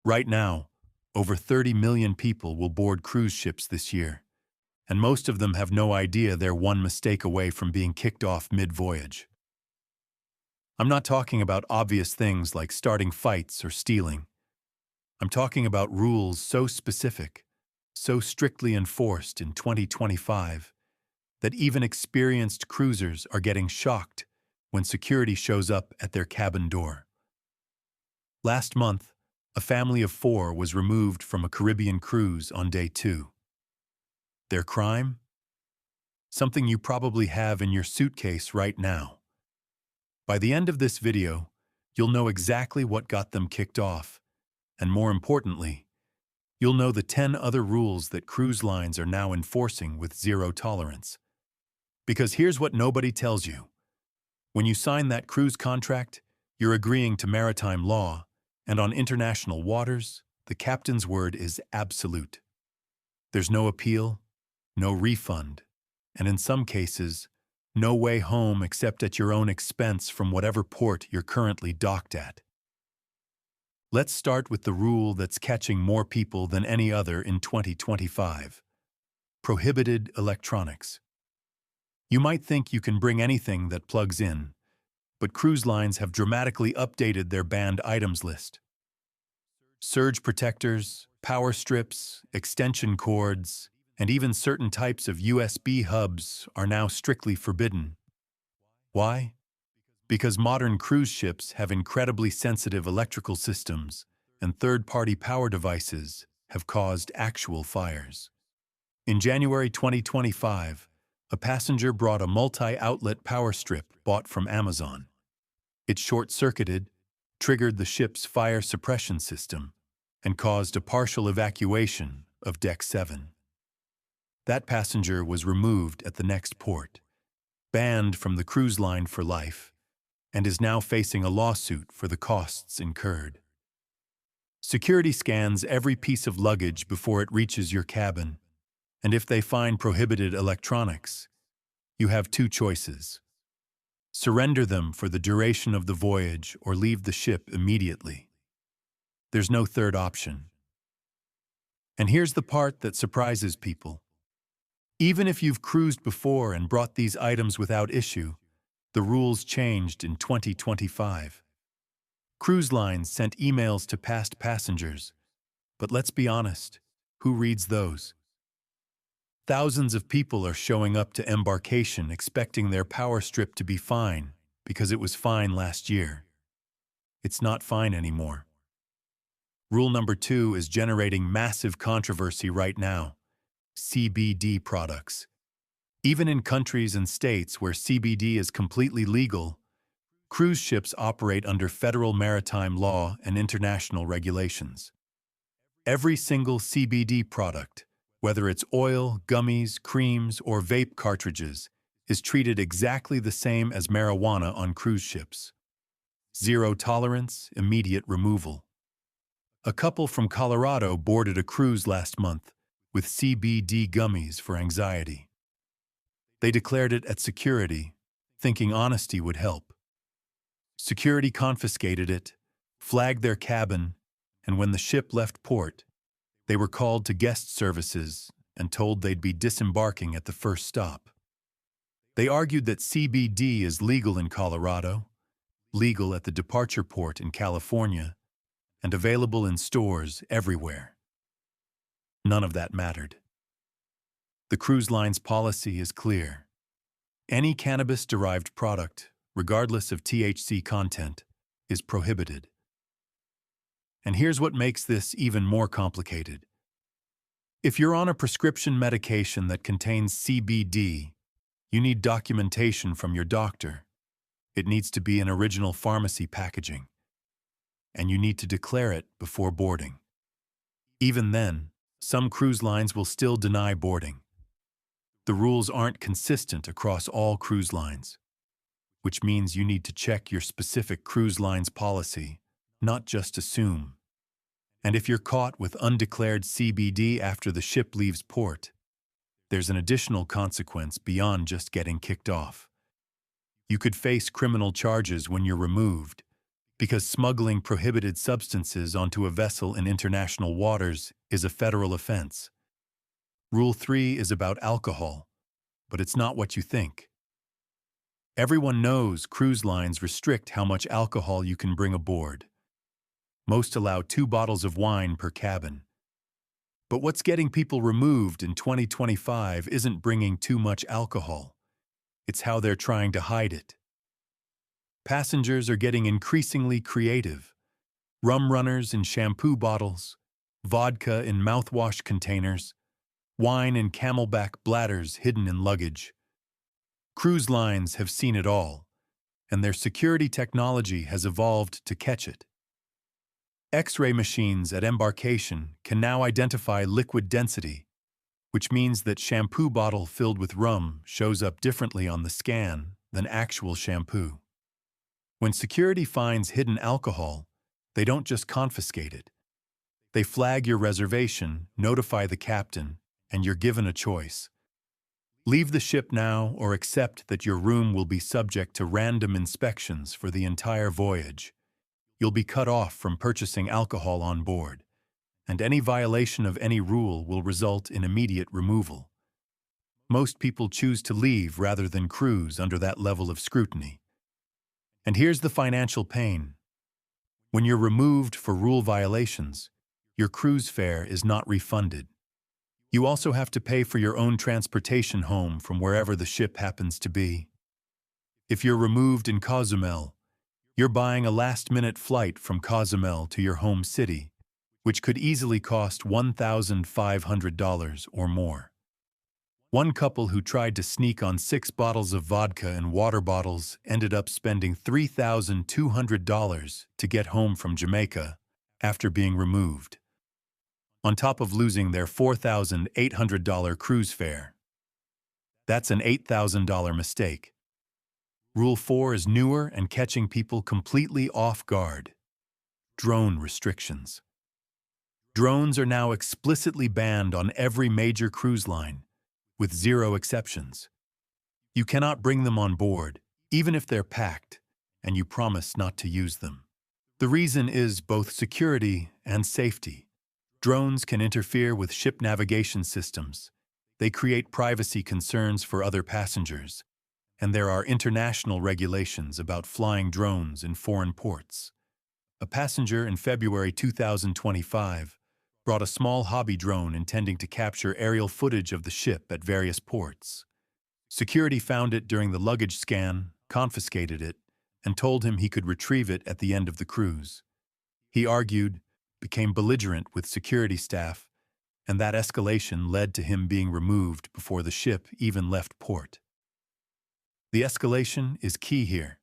Right now, over 30 million people will board cruise ships this year, and most of them have no idea they're one mistake away from being kicked off mid-voyage. I'm not talking about obvious things like starting fights or stealing. I'm talking about rules so specific, so strictly enforced in 2025, that even experienced cruisers are getting shocked when security shows up at their cabin door. Last month, a family of 4 was removed from a Caribbean cruise on day 2. Their crime? Something you probably have in your suitcase right now. By the end of this video, you'll know exactly what got them kicked off, and more importantly, you'll know the 10 other rules that cruise lines are now enforcing with zero tolerance. Because here's what nobody tells you. When you sign that cruise contract, you're agreeing to maritime law, and on international waters, the captain's word is absolute. There's no appeal, no refund, and in some cases, no way home except at your own expense from whatever port you're currently docked at. Let's start with the rule that's catching more people than any other in 2025. Prohibited electronics. You might think you can bring anything that plugs in, but cruise lines have dramatically updated their banned items list. Surge protectors, power strips, extension cords, and even certain types of USB hubs are now strictly forbidden. Why? Because modern cruise ships have incredibly sensitive electrical systems, and third-party power devices have caused actual fires. In January 2025, a passenger brought a multi-outlet power strip bought from Amazon. It short-circuited, triggered the ship's fire suppression system, and caused a partial evacuation of Deck 7. That passenger was removed at the next port, banned from the cruise line for life, and is now facing a lawsuit for the costs incurred. Security scans every piece of luggage before it reaches your cabin, and if they find prohibited electronics, you have 2 choices. Surrender them for the duration of the voyage or leave the ship immediately. There's no third option. And here's the part that surprises people. Even if you've cruised before and brought these items without issue, the rules changed in 2025. Cruise lines sent emails to past passengers, but let's be honest, who reads those? Thousands of people are showing up to embarkation expecting their power strip to be fine because it was fine last year. It's not fine anymore. Rule number 2 is generating massive controversy right now. CBD products. Even in countries and states where CBD is completely legal, cruise ships operate under federal maritime law and international regulations. Every single CBD product, whether it's oil, gummies, creams, or vape cartridges, is treated exactly the same as marijuana on cruise ships. Zero tolerance, immediate removal. A couple from Colorado boarded a cruise last month with CBD gummies for anxiety. They declared it at security, thinking honesty would help. Security confiscated it, flagged their cabin, and when the ship left port, they were called to guest services and told they'd be disembarking at the first stop. They argued that CBD is legal in Colorado, legal at the departure port in California, and available in stores everywhere. None of that mattered. The cruise line's policy is clear. Any cannabis-derived product, regardless of THC content, is prohibited. And here's what makes this even more complicated. If you're on a prescription medication that contains CBD, you need documentation from your doctor. It needs to be in original pharmacy packaging. And you need to declare it before boarding. Even then, some cruise lines will still deny boarding. The rules aren't consistent across all cruise lines, which means you need to check your specific cruise line's policy, not just assume. And if you're caught with undeclared CBD after the ship leaves port, there's an additional consequence beyond just getting kicked off. You could face criminal charges when you're removed, because smuggling prohibited substances onto a vessel in international waters is a federal offense. Rule 3 is about alcohol, but it's not what you think. Everyone knows cruise lines restrict how much alcohol you can bring aboard. Most allow 2 bottles of wine per cabin. But what's getting people removed in 2025 isn't bringing too much alcohol. It's how they're trying to hide it. Passengers are getting increasingly creative. Rum runners in shampoo bottles, vodka in mouthwash containers, wine in camelback bladders hidden in luggage. Cruise lines have seen it all, and their security technology has evolved to catch it. X-ray machines at embarkation can now identify liquid density, which means that shampoo bottle filled with rum shows up differently on the scan than actual shampoo. When security finds hidden alcohol, they don't just confiscate it. They flag your reservation, notify the captain, and you're given a choice. Leave the ship now or accept that your room will be subject to random inspections for the entire voyage. You'll be cut off from purchasing alcohol on board, and any violation of any rule will result in immediate removal. Most people choose to leave rather than cruise under that level of scrutiny. And here's the financial pain. When you're removed for rule violations, your cruise fare is not refunded. You also have to pay for your own transportation home from wherever the ship happens to be. If you're removed in Cozumel, you're buying a last-minute flight from Cozumel to your home city, which could easily cost $1,500 or more. One couple who tried to sneak on 6 bottles of vodka and water bottles ended up spending $3,200 to get home from Jamaica after being removed, on top of losing their $4,800 cruise fare. That's an $8,000 mistake. Rule 4 is newer and catching people completely off guard. Drone restrictions. Drones are now explicitly banned on every major cruise line, with 0 exceptions. You cannot bring them on board, even if they're packed, and you promise not to use them. The reason is both security and safety. Drones can interfere with ship navigation systems. They create privacy concerns for other passengers, and there are international regulations about flying drones in foreign ports. A passenger in February 2025 brought a small hobby drone intending to capture aerial footage of the ship at various ports. Security found it during the luggage scan, confiscated it, and told him he could retrieve it at the end of the cruise. He argued, became belligerent with security staff, and that escalation led to him being removed before the ship even left port. The escalation is key here.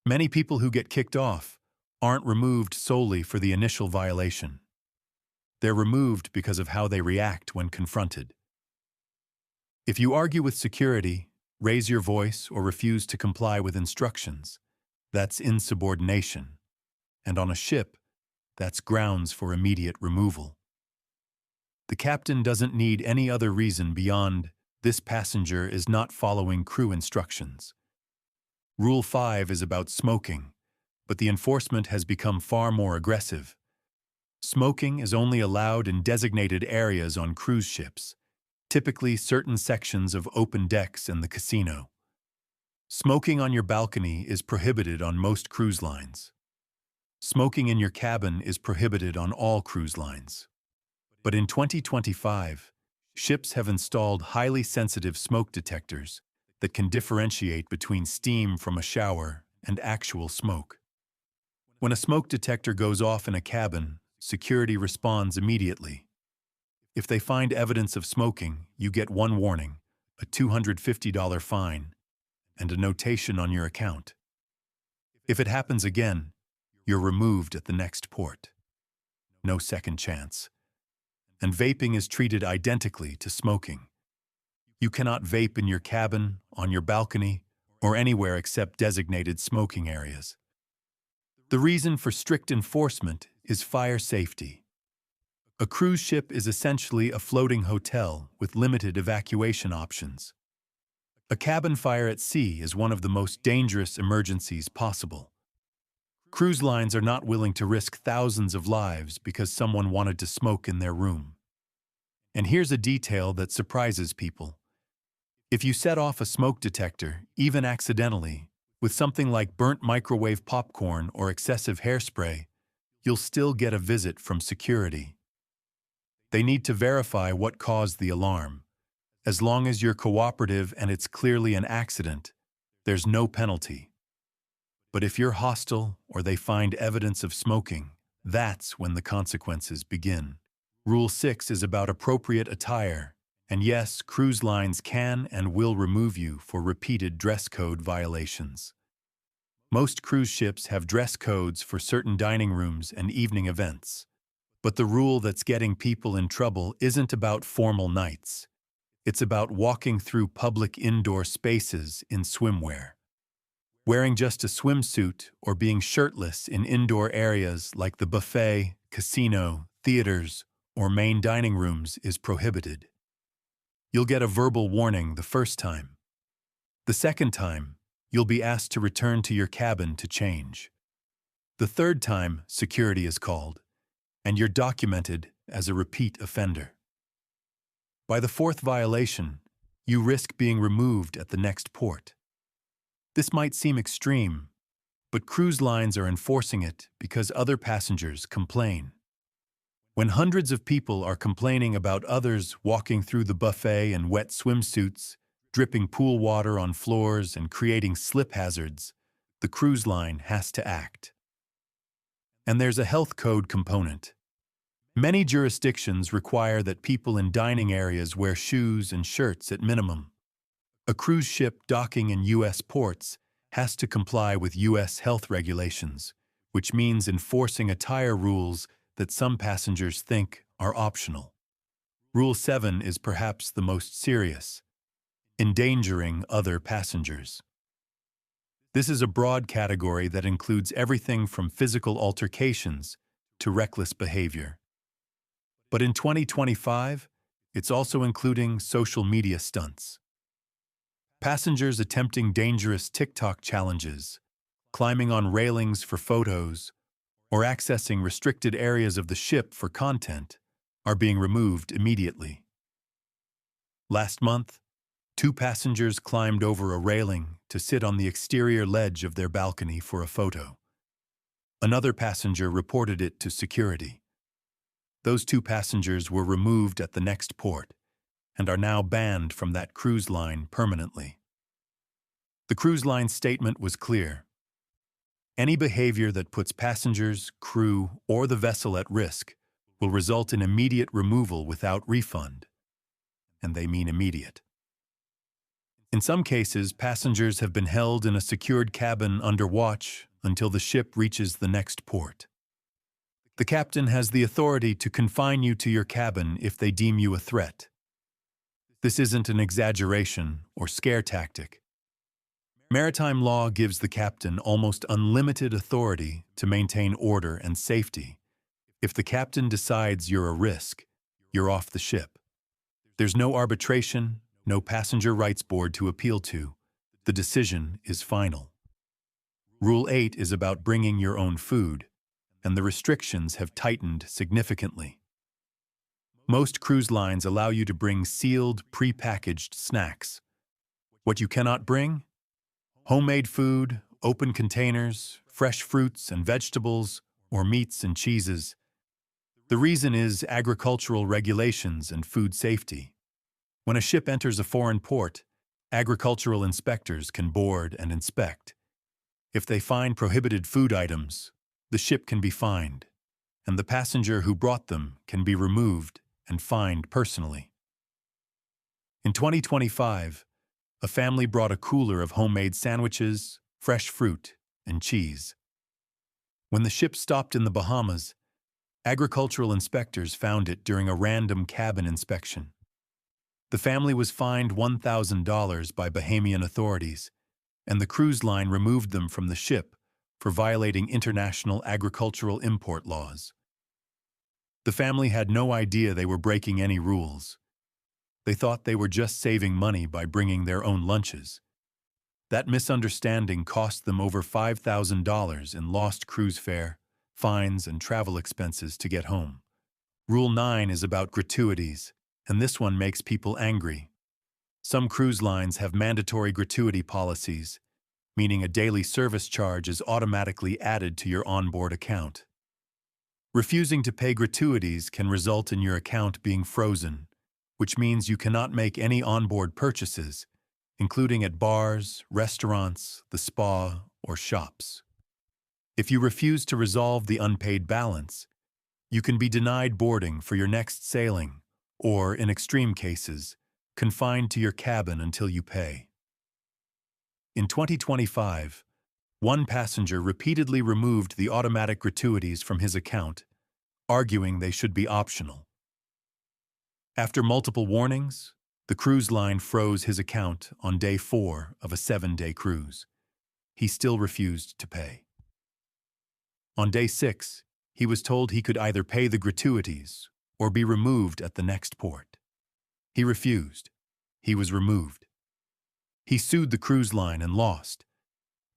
Many people who get kicked off aren't removed solely for the initial violation. They're removed because of how they react when confronted. If you argue with security, raise your voice, or refuse to comply with instructions, that's insubordination. And on a ship, that's grounds for immediate removal. The captain doesn't need any other reason beyond this passenger is not following crew instructions. Rule 5 is about smoking, but the enforcement has become far more aggressive. Smoking is only allowed in designated areas on cruise ships, typically certain sections of open decks and the casino. Smoking on your balcony is prohibited on most cruise lines. Smoking in your cabin is prohibited on all cruise lines. But in 2025, ships have installed highly sensitive smoke detectors that can differentiate between steam from a shower and actual smoke. When a smoke detector goes off in a cabin, security responds immediately. If they find evidence of smoking, you get one warning, a $250 fine, and a notation on your account. If it happens again, you're removed at the next port. No second chance. And vaping is treated identically to smoking. You cannot vape in your cabin, on your balcony, or anywhere except designated smoking areas. The reason for strict enforcement is fire safety. A cruise ship is essentially a floating hotel with limited evacuation options. A cabin fire at sea is one of the most dangerous emergencies possible. Cruise lines are not willing to risk thousands of lives because someone wanted to smoke in their room. And here's a detail that surprises people. If you set off a smoke detector, even accidentally, with something like burnt microwave popcorn or excessive hairspray, you'll still get a visit from security. They need to verify what caused the alarm. As long as you're cooperative and it's clearly an accident, there's no penalty. But if you're hostile or they find evidence of smoking, that's when the consequences begin. Rule 6 is about appropriate attire. And yes, cruise lines can and will remove you for repeated dress code violations. Most cruise ships have dress codes for certain dining rooms and evening events. But the rule that's getting people in trouble isn't about formal nights. It's about walking through public indoor spaces in swimwear. Wearing just a swimsuit or being shirtless in indoor areas like the buffet, casino, theaters, or main dining rooms is prohibited. You'll get a verbal warning the first time. The second time, you'll be asked to return to your cabin to change. The third time, security is called, and you're documented as a repeat offender. By the fourth violation, you risk being removed at the next port. This might seem extreme, but cruise lines are enforcing it because other passengers complain. When hundreds of people are complaining about others walking through the buffet in wet swimsuits, dripping pool water on floors, and creating slip hazards, the cruise line has to act. And there's a health code component. Many jurisdictions require that people in dining areas wear shoes and shirts at minimum. A cruise ship docking in U.S. ports has to comply with U.S. health regulations, which means enforcing attire rules that some passengers think are optional. Rule 7 is perhaps the most serious: endangering other passengers. This is a broad category that includes everything from physical altercations to reckless behavior. But in 2025, it's also including social media stunts. Passengers attempting dangerous TikTok challenges, climbing on railings for photos, or accessing restricted areas of the ship for content are being removed immediately. Last month, 2 passengers climbed over a railing to sit on the exterior ledge of their balcony for a photo. Another passenger reported it to security. Those 2 passengers were removed at the next port and are now banned from that cruise line permanently. The cruise line's statement was clear. Any behavior that puts passengers, crew, or the vessel at risk will result in immediate removal without refund. And they mean immediate. In some cases, passengers have been held in a secured cabin under watch until the ship reaches the next port. The captain has the authority to confine you to your cabin if they deem you a threat. This isn't an exaggeration or scare tactic. Maritime law gives the captain almost unlimited authority to maintain order and safety. If the captain decides you're a risk, you're off the ship. There's no arbitration, no passenger rights board to appeal to. The decision is final. Rule 8 is about bringing your own food, and the restrictions have tightened significantly. Most cruise lines allow you to bring sealed, pre-packaged snacks. What you cannot bring? Homemade food, open containers, fresh fruits and vegetables, or meats and cheeses. The reason is agricultural regulations and food safety. When a ship enters a foreign port, agricultural inspectors can board and inspect. If they find prohibited food items, the ship can be fined, and the passenger who brought them can be removed and fined personally. In 2025, a family brought a cooler of homemade sandwiches, fresh fruit, and cheese. When the ship stopped in the Bahamas, agricultural inspectors found it during a random cabin inspection. The family was fined $1,000 by Bahamian authorities, and the cruise line removed them from the ship for violating international agricultural import laws. The family had no idea they were breaking any rules. They thought they were just saving money by bringing their own lunches. That misunderstanding cost them over $5,000 in lost cruise fare, fines, and travel expenses to get home. Rule 9 is about gratuities, and this one makes people angry. Some cruise lines have mandatory gratuity policies, meaning a daily service charge is automatically added to your onboard account. Refusing to pay gratuities can result in your account being frozen, which means you cannot make any onboard purchases, including at bars, restaurants, the spa, or shops. If you refuse to resolve the unpaid balance, you can be denied boarding for your next sailing, or, in extreme cases, confined to your cabin until you pay. In 2025, one passenger repeatedly removed the automatic gratuities from his account, arguing they should be optional. After multiple warnings, the cruise line froze his account on day 4 of a 7-day cruise. He still refused to pay. On day 6, he was told he could either pay the gratuities or be removed at the next port. He refused. He was removed. He sued the cruise line and lost,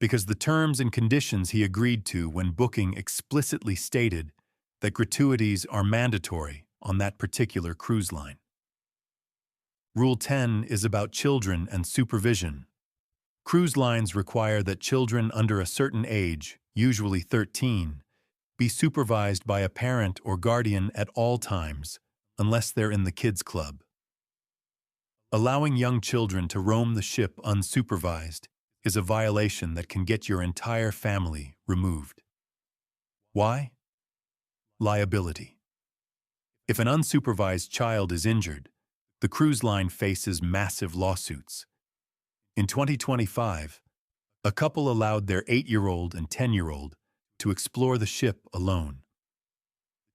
because the terms and conditions he agreed to when booking explicitly stated that gratuities are mandatory on that particular cruise line. Rule 10 is about children and supervision. Cruise lines require that children under a certain age, usually 13, be supervised by a parent or guardian at all times, unless they're in the kids' club. Allowing young children to roam the ship unsupervised is a violation that can get your entire family removed. Why? Liability. If an unsupervised child is injured, the cruise line faces massive lawsuits. In 2025, a couple allowed their 8-year-old and 10-year-old to explore the ship alone.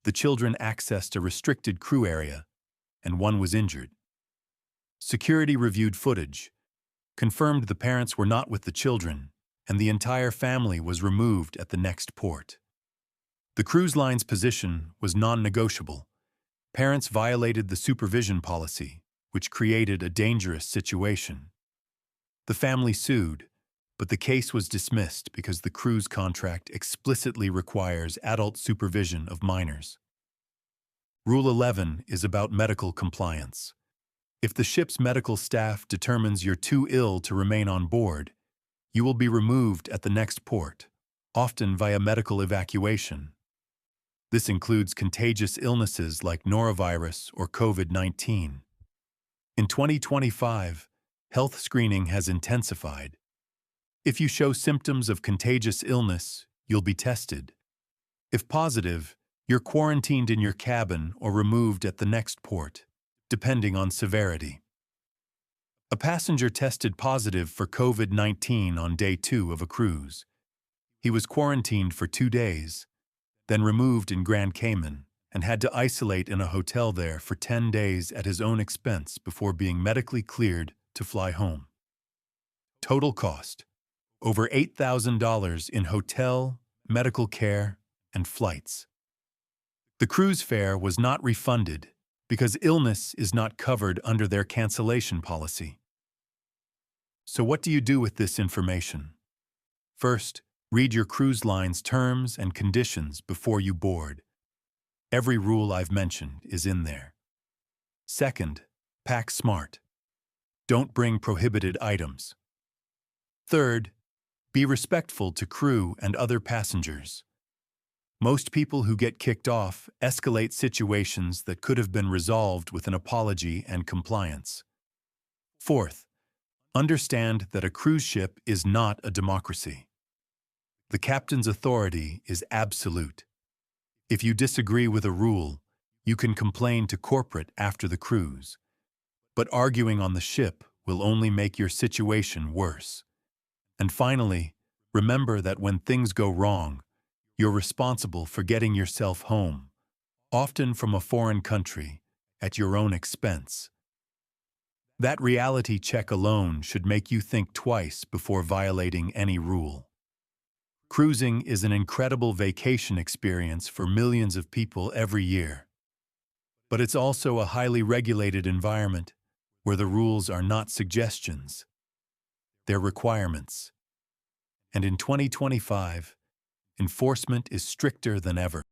The children accessed a restricted crew area, and one was injured. Security reviewed footage, confirmed the parents were not with the children, and the entire family was removed at the next port. The cruise line's position was non-negotiable. Parents violated the supervision policy, which created a dangerous situation. The family sued, but the case was dismissed because the cruise contract explicitly requires adult supervision of minors. Rule 11 is about medical compliance. If the ship's medical staff determines you're too ill to remain on board, you will be removed at the next port, often via medical evacuation. This includes contagious illnesses like norovirus or COVID-19. In 2025, health screening has intensified. If you show symptoms of contagious illness, you'll be tested. If positive, you're quarantined in your cabin or removed at the next port, depending on severity. A passenger tested positive for COVID-19 on day 2 of a cruise. He was quarantined for 2 days, then removed in Grand Cayman, and had to isolate in a hotel there for 10 days at his own expense before being medically cleared to fly home. Total cost: over $8,000 in hotel, medical care, and flights. The cruise fare was not refunded because illness is not covered under their cancellation policy. So what do you do with this information? First, read your cruise line's terms and conditions before you board. Every rule I've mentioned is in there. Second, pack smart. Don't bring prohibited items. Third, be respectful to crew and other passengers. Most people who get kicked off escalate situations that could have been resolved with an apology and compliance. Fourth, understand that a cruise ship is not a democracy. The captain's authority is absolute. If you disagree with a rule, you can complain to corporate after the cruise. But arguing on the ship will only make your situation worse. And finally, remember that when things go wrong, you're responsible for getting yourself home, often from a foreign country, at your own expense. That reality check alone should make you think twice before violating any rule. Cruising is an incredible vacation experience for millions of people every year. But it's also a highly regulated environment where the rules are not suggestions. their requirements. And in 2025, enforcement is stricter than ever.